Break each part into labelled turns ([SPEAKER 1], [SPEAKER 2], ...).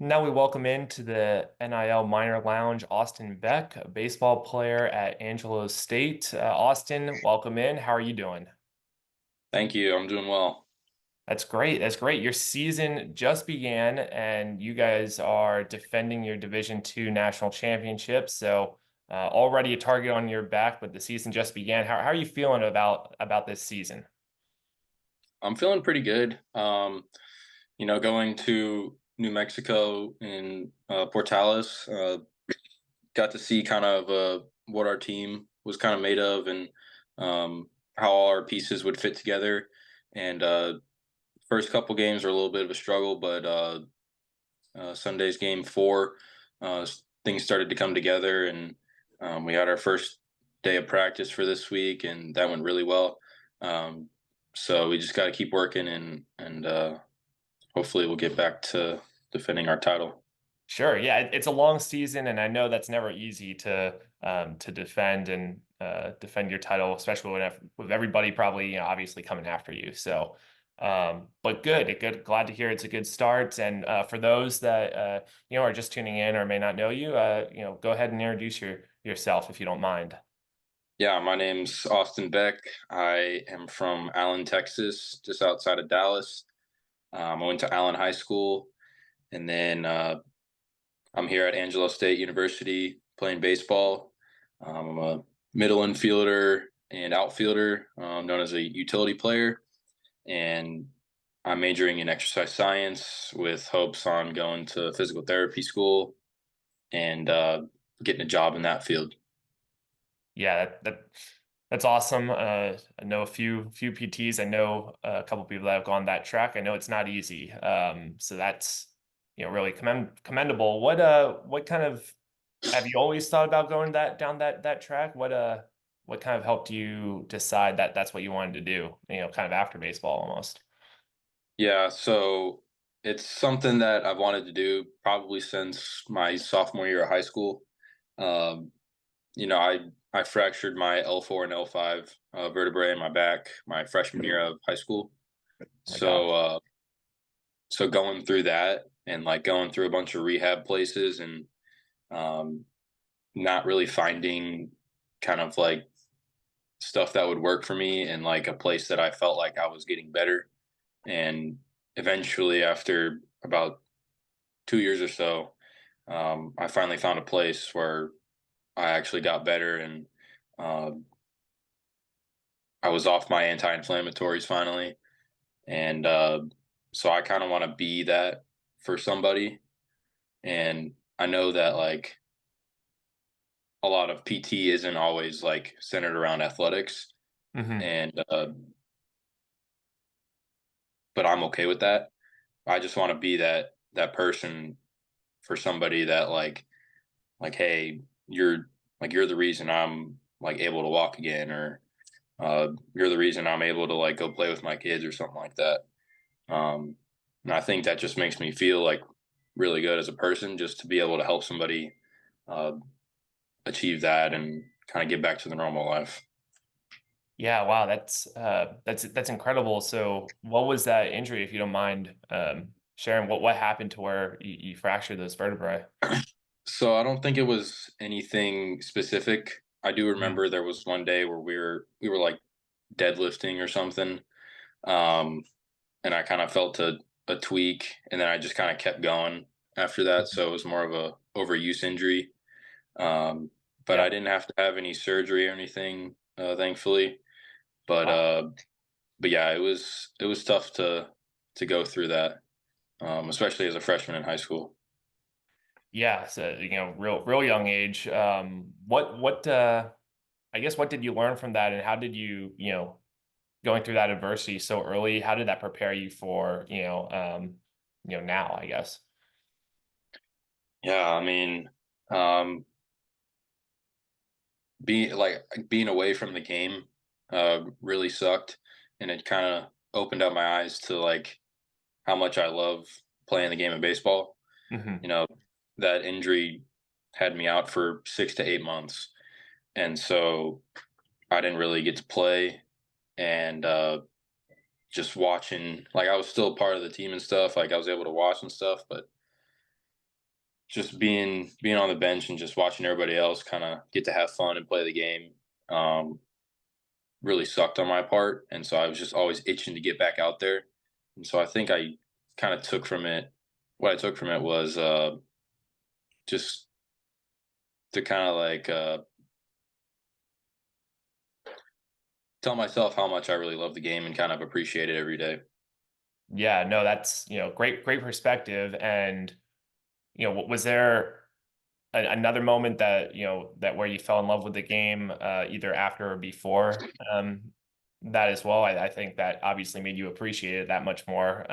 [SPEAKER 1] Now we welcome into the NIL Minor Lounge Austin Beck, a baseball player at Angelo State. Austin, welcome in. How are you doing?
[SPEAKER 2] Thank you. I'm doing well.
[SPEAKER 1] That's great. That's great. Your season just began, and you guys are defending your Division II national championship. So already a target on your back, but the season just began. How are you feeling about this season?
[SPEAKER 2] I'm feeling pretty good. Going to New Mexico in Portales, got to see kind of what our team was kind of made of and how all our pieces would fit together. And first couple games were a little bit of a struggle, but Sunday's game four, things started to come together, and we had our first day of practice for this week, and that went really well. Um, so we just got to keep working, and hopefully we'll get back to defending our title.
[SPEAKER 1] Sure. Yeah, it's a long season, and I know that's never easy to defend and defend your title, especially with everybody probably obviously coming after you. So, but good. Glad to hear it's a good start. And for those that are just tuning in or may not know you, go ahead and introduce yourself if you don't mind.
[SPEAKER 2] Yeah, my name's Austin Beck. I am from Allen, Texas, just outside of Dallas. I went to Allen High School, and then I'm here at Angelo State University playing baseball. I'm a middle infielder and outfielder, known as a utility player, and I'm majoring in exercise science with hopes on going to physical therapy school and getting a job in that field.
[SPEAKER 1] Yeah, that's awesome. I know a few PTs. I know a couple people that have gone that track. I know it's not easy. So that's really commendable. What kind of have you always thought about going down that track? What kind of helped you decide that that's what you wanted to do? Kind of after baseball almost.
[SPEAKER 2] Yeah, so it's something that I've wanted to do probably since my sophomore year of high school. Um, I fractured my L4 and L5 vertebrae in my back my freshman year of high school.
[SPEAKER 1] Oh my
[SPEAKER 2] So
[SPEAKER 1] gosh.
[SPEAKER 2] going through that and like going through a bunch of rehab places and um, not really finding kind of like stuff that would work for me and like a place that I felt like I was getting better. And eventually, after about 2 years or so, I finally found a place where I actually got better, and uh, I was off my anti-inflammatories finally. And so I kind of want to be that for somebody. And I know that like a lot of PT isn't always like centered around athletics,
[SPEAKER 1] Hmm.
[SPEAKER 2] and but I'm okay with that. I just want to be that person for somebody that like hey, you're the reason I'm like able to walk again, or you're the reason I'm able to like go play with my kids or something like that. And I think that just makes me feel like really good as a person, just to be able to help somebody uh, achieve that and kind of get back to the normal life.
[SPEAKER 1] Yeah, wow, that's incredible. So, what was that injury, if you don't mind sharing? What happened to where you fractured those vertebrae?
[SPEAKER 2] So I don't think it was anything specific. I do
[SPEAKER 1] Mhm.
[SPEAKER 2] remember there was one day where we were like deadlifting or something, um, and I kind of felt a tweak, and then I just kind of kept going after that. So it was more of a overuse injury. Um, but I
[SPEAKER 1] Yeah.
[SPEAKER 2] didn't have to have any surgery or anything, thankfully. But
[SPEAKER 1] Wow.
[SPEAKER 2] but yeah, it was tough to go through that, especially as a freshman in high school.
[SPEAKER 1] Yeah. So, real young age. What I guess what did you learn from that, and how did going through that adversity so early, how did that prepare you for, now, I guess?
[SPEAKER 2] Yeah, I mean, um, being away from the game really sucked, and it kind of opened up my eyes to like how much I love playing the game of baseball.
[SPEAKER 1] Hmm.
[SPEAKER 2] You know, that injury had me out for 6 to 8 months, and so I didn't really get to play. And just watching, like I was still part of the team and stuff, like I was able to watch and stuff, but just being on the bench and just watching everybody else kind of get to have fun and play the game um, really sucked on my part, and so I was just always itching to get back out there. And so I think I kind of took from it. What I took from it was just to kind of like tell myself how much I really love the game and kind of appreciate it every day.
[SPEAKER 1] Yeah, no, that's, great perspective. And, was there another moment that, that where you fell in love with the game, either after or before, that as well? I think that obviously made you appreciate it that much more.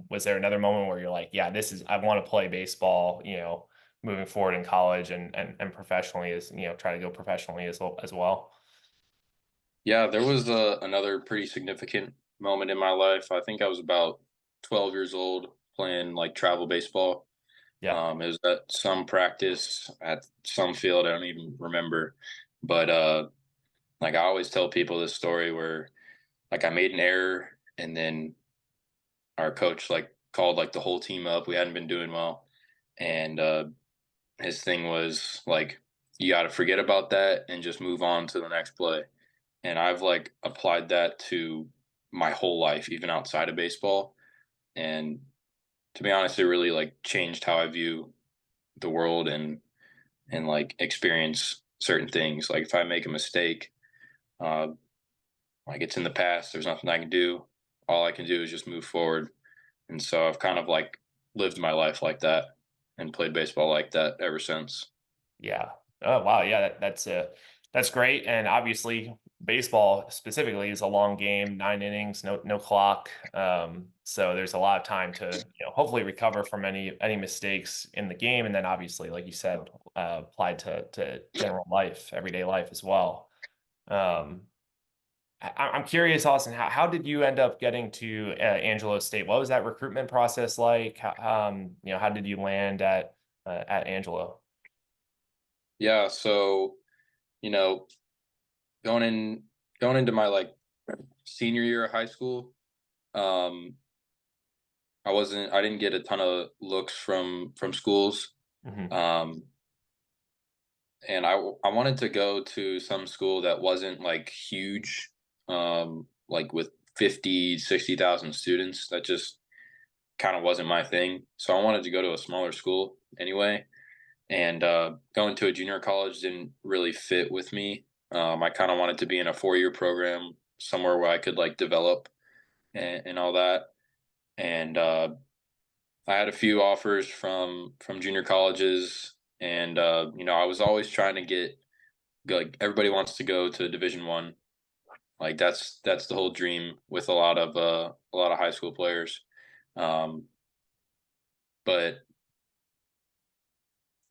[SPEAKER 1] Was there another moment where you're like, yeah, I want to play baseball, moving forward in college and professionally, as, try to go professionally as well?
[SPEAKER 2] Yeah, there was another pretty significant moment in my life. I think I was about 12 years old playing like travel baseball.
[SPEAKER 1] Yeah.
[SPEAKER 2] It was at some practice at some field. I don't even remember, but like I always tell people this story where like I made an error and then our coach like called like the whole team up. We hadn't been doing well, and his thing was like, you got to forget about that and just move on to the next play. And I've like applied that to my whole life, even outside of baseball. And to be honest, it really like changed how I view the world and like experience certain things. Like if I make a mistake, uh, like it's in the past, there's nothing I can do. All I can do is just move forward. And so I've kind of like lived my life like that and played baseball like that ever since.
[SPEAKER 1] Yeah. Oh wow. Yeah, that's great. And obviously, baseball specifically is a long game, 9 innings, no clock. So there's a lot of time to, hopefully recover from any mistakes in the game, and then obviously, like you said, applied to general life, everyday life as well. Um, I'm curious, Austin, how did you end up getting to Angelo State? What was that recruitment process like? How did you land at Angelo?
[SPEAKER 2] Yeah. So, you know, going in, going into my like senior year of high school, um, I didn't get a ton of looks from schools.
[SPEAKER 1] Hmm.
[SPEAKER 2] Um, and I wanted to go to some school that wasn't like huge, like with 50, 60,000 students. That just kind of wasn't my thing. So I wanted to go to a smaller school anyway. And going to a junior college didn't really fit with me. I kind of wanted to be in a 4 year program somewhere where I could like develop and all that. And I had a few offers from junior colleges, and I was always trying to get like everybody wants to go to Division 1. Like that's the whole dream with a lot of high school players. Um, but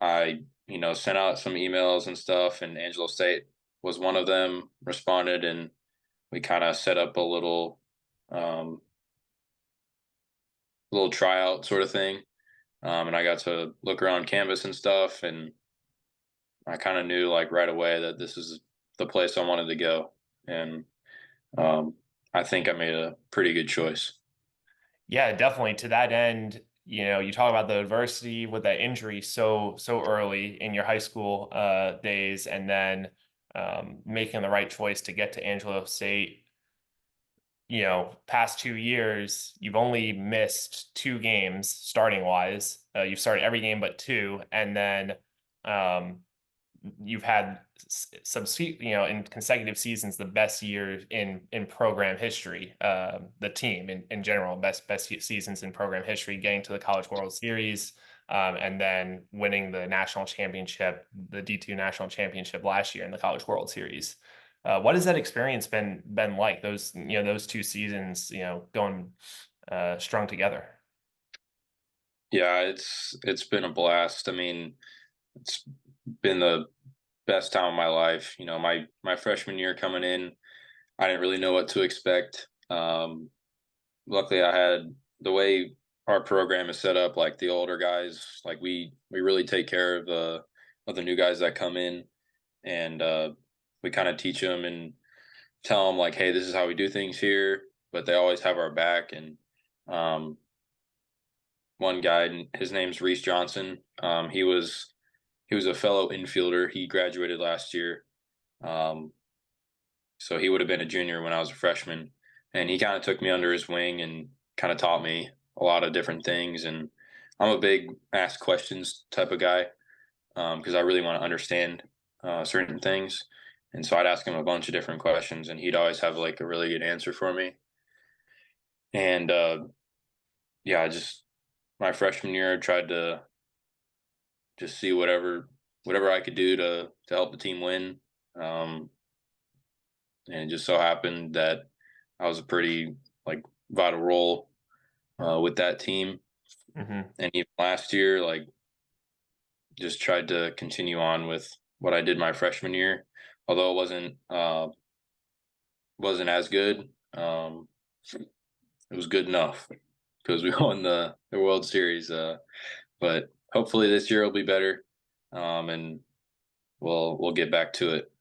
[SPEAKER 2] I sent out some emails and stuff, and Angelo State was one of them. Responded, and we kind of set up a um, little tryout sort of thing. And I got to look around campus and stuff, and I kind of knew like right away that this is the place I wanted to go, and um, I think I made a pretty good choice.
[SPEAKER 1] Yeah, definitely. To that end, you talk about the adversity with that injury so early in your high school days, and then making the right choice to get to Angelo State. Past 2 years, you've only missed 2 games starting wise. You've started every game but two, and then um, you've had some, in consecutive seasons, the best year in program history. The team in general, best seasons in program history, getting to the College World Series, and then winning the national championship, the D2 national championship last year in the College World Series. What has that experience been like? Those 2 seasons, going strung together.
[SPEAKER 2] Yeah, it's been a blast. I mean, it's been the best time of my life. My freshman year coming in, I didn't really know what to expect. Luckily, I had the way our program is set up. Like the older guys, like we really take care of the new guys that come in, and we kind of teach them and tell them like, hey, this is how we do things here. But they always have our back, and um, one guy, and his name's Reese Johnson. He was a fellow infielder. He graduated last year. Um, so he would have been a junior when I was a freshman, and he kind of took me under his wing and kind of taught me a lot of different things. And I'm a big ask questions type of guy, because I really want to understand certain things. And so I'd ask him a bunch of different questions, and he'd always have like a really good answer for me. And yeah, I just my freshman year, I tried to just see whatever I could do to help the team win. Um, and it just so happened that I was a pretty like vital role with that team.
[SPEAKER 1] Hmm.
[SPEAKER 2] And even last year, like just tried to continue on with what I did my freshman year, although it wasn't as good. It was good enough because we won the World Series. But hopefully this year will be better, and we'll get back to it.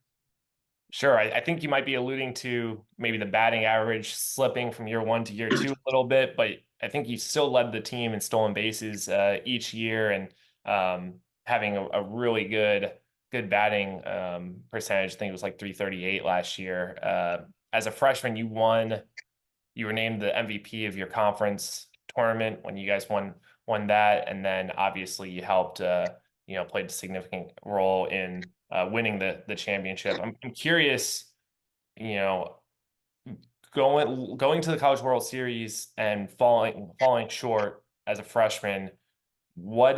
[SPEAKER 1] Sure. I think you might be alluding to maybe the batting average slipping from year one to year two a little bit, but I think you still led the team in stolen bases each year and having a really good batting percentage. I think it was like 338 last year. As a freshman, you were named the MVP of your conference tournament when you guys won that, and then obviously you helped played a significant role in winning the championship. I'm curious, you know, going to the College World Series and falling short as a freshman. What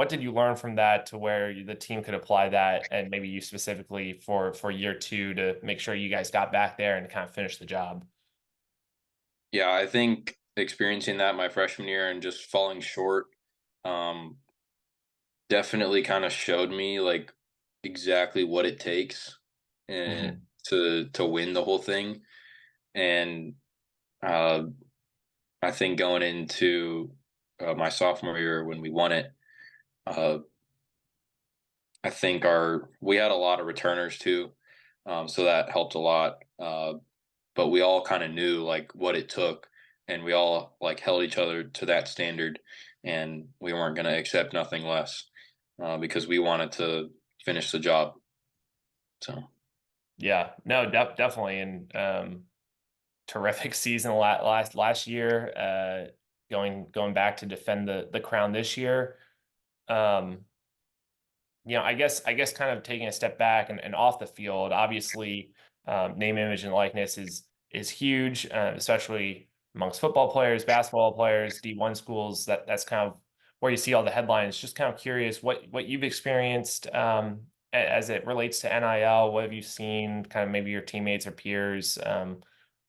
[SPEAKER 1] did you learn from that to where the team could apply that, and maybe you specifically for year two to make sure you guys got back there and kind of finish the job?
[SPEAKER 2] Yeah, I think experiencing that my freshman year and just falling short, um, definitely kind of showed me like exactly what it takes and
[SPEAKER 1] Hmm.
[SPEAKER 2] to win the whole thing. And uh, I think going into my sophomore year when we won it, uh, I think our we had a lot of returners too, so that helped a lot. But we all kind of knew like what it took, and we all like held each other to that standard, and we weren't going to accept nothing less because we wanted to finish the job. So
[SPEAKER 1] Yeah, no, definitely, and terrific season last year. Going back to defend the crown this year. Um, I guess kind of taking a step back and off the field, obviously, name, image, and likeness is huge, especially amongst football players, basketball players, D1 schools. That's kind of where you see all the headlines. Just kind of curious what you've experienced as it relates to NIL. What have you seen? Kind of maybe your teammates or peers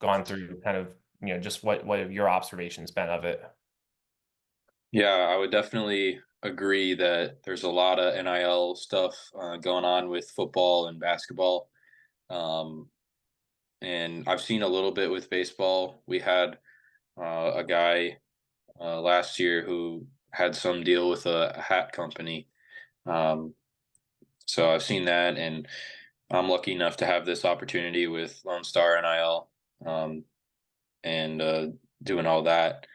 [SPEAKER 1] gone through. Kind of just what have your observations been of it?
[SPEAKER 2] yeah, I would definitely agree that there's a lot of NIL stuff going on with football and basketball. Um, and I've seen a little bit with baseball. We had a guy last year who had some deal with a hat company. Um, so I've seen that, and I'm lucky enough to have this opportunity with Lone Star NIL, and doing all that,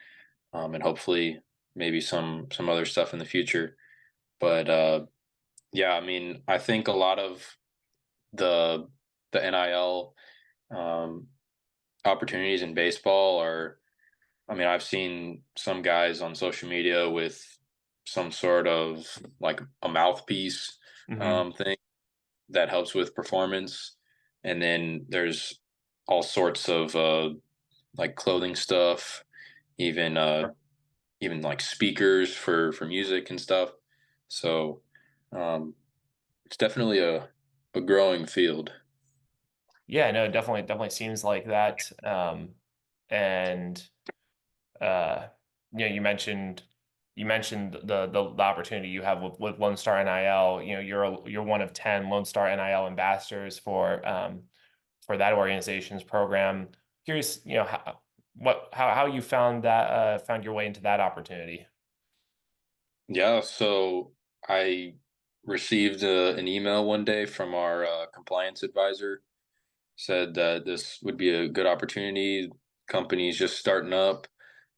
[SPEAKER 2] and hopefully maybe some other stuff in the future. But yeah, I mean, I think a lot of the the NIL um, opportunities in baseball are. I mean, I've seen some guys on social media with some sort of like a mouthpiece
[SPEAKER 1] Hmm.
[SPEAKER 2] thing that helps with performance. And then there's all sorts of like clothing stuff, even even like speakers for music and stuff. So um, it's definitely a growing field.
[SPEAKER 1] Yeah, no, definitely seems like that. And uh, you mentioned the opportunity you have with Lone Star NIL. You're one of 10 Lone Star NIL ambassadors for that organization's program. Curious, how you found your way into that opportunity.
[SPEAKER 2] Yeah, so I received an email one day from our compliance advisor, said that this would be a good opportunity. Company's just starting up,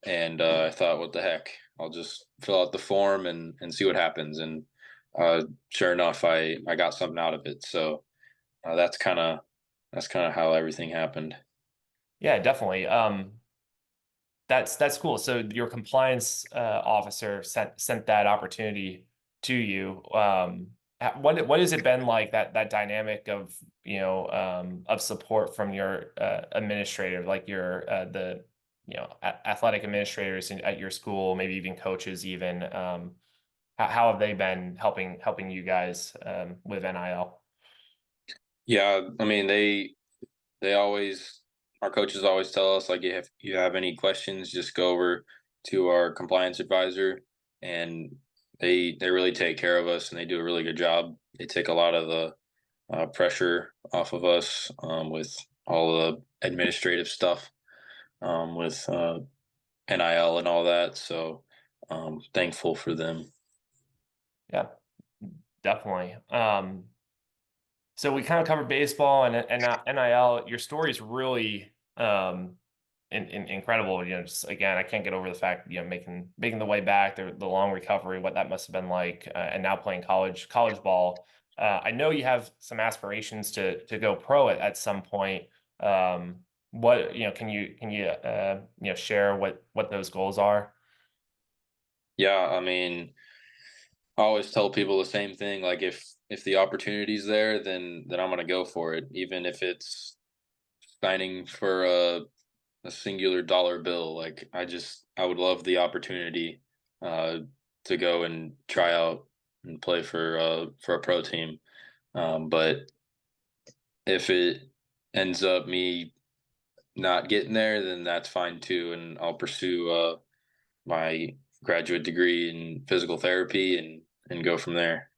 [SPEAKER 2] and I thought, what the heck? I'll just fill out the form and see what happens. And sure enough, I got something out of it. So that's kind of how everything happened.
[SPEAKER 1] Yeah, definitely. That's cool. So your compliance officer sent that opportunity to you. What has it been like, that dynamic of of support from your administrator, like your the athletic administrators at your school, maybe even coaches, even how have they been helping you guys with NIL?
[SPEAKER 2] Yeah, I mean they always our coaches always tell us like if you have any questions, just go over to our compliance advisor, and they really take care of us and they do a really good job. They take a lot of the pressure off of us with all the administrative stuff with NIL and all that. So thankful for them.
[SPEAKER 1] Yeah, definitely. So we kind of covered baseball and NIL. Your story is really incredible. Just again, I can't get over the fact making the way back, the long recovery, what that must have been like, and now playing college ball. I know you have some aspirations to go pro at some point. What can you share what those goals are?
[SPEAKER 2] Yeah, I mean, I always tell people the same thing. Like if the opportunity's there, then I'm gonna go for it, even if it's signing for a singular dollar bill. Like I would love the opportunity uh, to go and try out and play for a pro team. But if it ends up me not getting there, then that's fine too, and I'll pursue my graduate degree in physical therapy and go from there.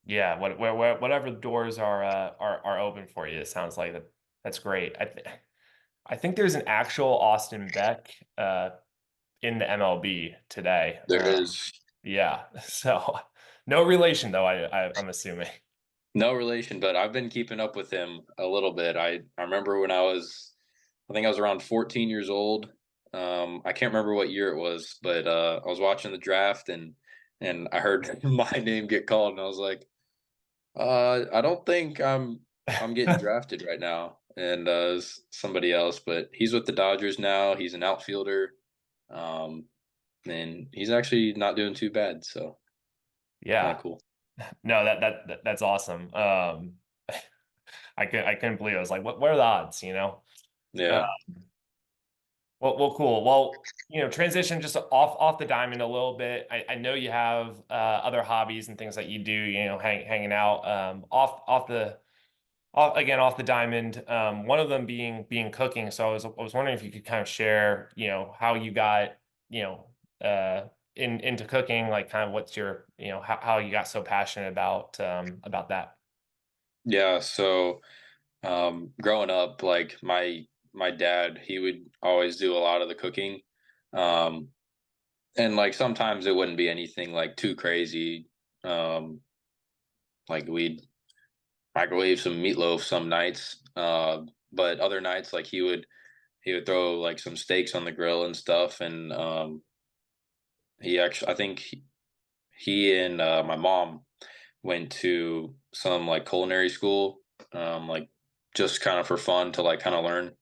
[SPEAKER 1] Yeah, whatever doors are open for you, it sounds like that's great. I think there's an actual Austin Beck in the MLB today.
[SPEAKER 2] There is
[SPEAKER 1] Yeah, so no relation though. I'm assuming.
[SPEAKER 2] no relation, but I've been keeping up with him a little bit. I remember when I think I was around 14 years old. I can't remember what year it was, but I was watching the draft and I heard my name get called, and I was like, I don't think I'm getting drafted right now. And it's somebody else, but he's with the Dodgers now. He's an outfielder, um, and he's actually not doing too bad. So kind
[SPEAKER 1] Yeah,
[SPEAKER 2] of cool.
[SPEAKER 1] no, that's awesome. I couldn't believe it. I was like, what are the odds? Uh,
[SPEAKER 2] Yeah.
[SPEAKER 1] well, cool. Well, transition just off the diamond a little bit. I know you have other hobbies and things that you do. Hanging out off the diamond. One of them being cooking. So I was wondering if you could kind of share, how you got, into cooking, like kind of what's your, how you got so passionate about that.
[SPEAKER 2] Yeah. So growing up, like my dad, he would always do a lot of the cooking. Um, and like sometimes it wouldn't be anything like too crazy. Um, like we'd microwave some meatloaf some nights. But other nights, like he would throw like some steaks on the grill and stuff. And he actually, I think he and my mom went to some like culinary school, like just kind of for fun to like kind of learn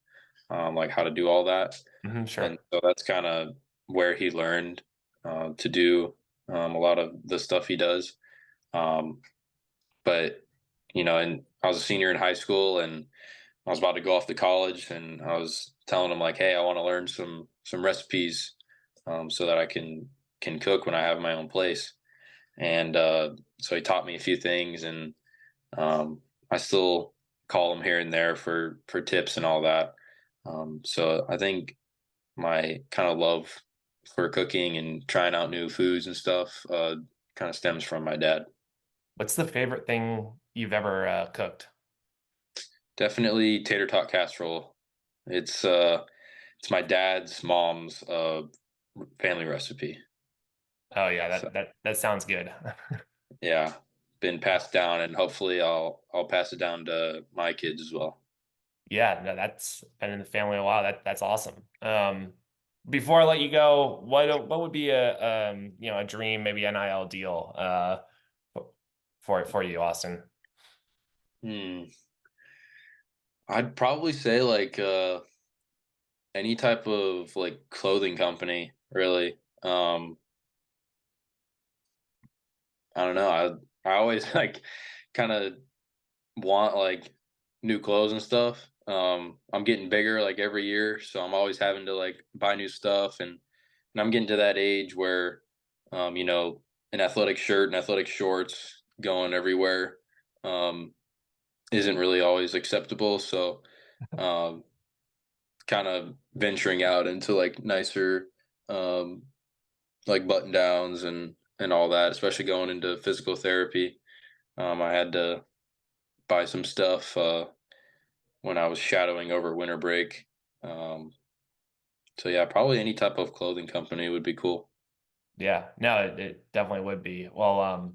[SPEAKER 2] like how to do all that. And
[SPEAKER 1] Sure.
[SPEAKER 2] so that's kind of where he learned to do a lot of the stuff he does. Um, but and I was a senior in high school, and I was about to go off to college, and I was telling him like, "Hey, I want to learn some recipes so that I can cook when I have my own place." And so he taught me a few things, and I still call him here and there for tips and all that. So I think my kind of love for cooking and trying out new foods and stuff kind of stems from my dad.
[SPEAKER 1] What's the favorite thing you've ever cooked?
[SPEAKER 2] Definitely tater tot casserole. It's it's my dad's mom's family recipe.
[SPEAKER 1] Oh yeah,
[SPEAKER 2] So
[SPEAKER 1] that sounds good.
[SPEAKER 2] yeah, been passed down, and hopefully I'll pass it down to my kids as well.
[SPEAKER 1] Yeah, no, that's been in the family a while. That's awesome. before I let you go, what would be a a dream, maybe NIL deal for you, Austin?
[SPEAKER 2] Hmm. I'd probably say like any type of like clothing company, really. I don't know. I always like kind of want like new clothes and stuff. I'm getting bigger like every year, so I'm always having to like buy new stuff, and I'm getting to that age where, you know, an athletic shirt and athletic shorts going everywhere, um, isn't really always acceptable. So, um, kind of venturing out into like nicer, um, like button downs and all that, especially going into physical therapy. I had to buy some stuff when I was shadowing over winter break. Um, so yeah, probably any type of clothing company would be cool.
[SPEAKER 1] Yeah, no, it definitely would be. Well,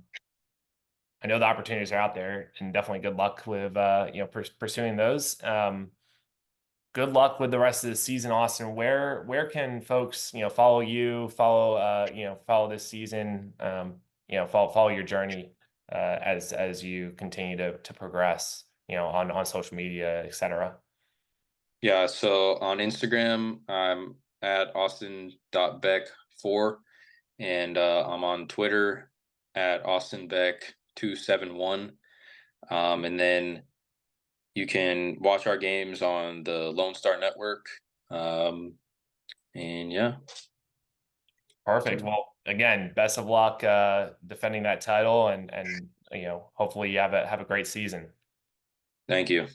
[SPEAKER 1] I know the opportunities are out there, and definitely good luck with pursuing those. Good luck with the rest of the season, Austin. Where can folks follow you, follow this season, follow your journey as you continue to progress, on social media, etc.
[SPEAKER 2] Yeah, so on Instagram, I'm at austin.beck4, and I'm on Twitter at austinbeck271. And then you can watch our games on the Lone Star Network. Um, and yeah.
[SPEAKER 1] Perfect. Well, again, best of luck defending that title, and hopefully you have a great season.
[SPEAKER 2] Thank you.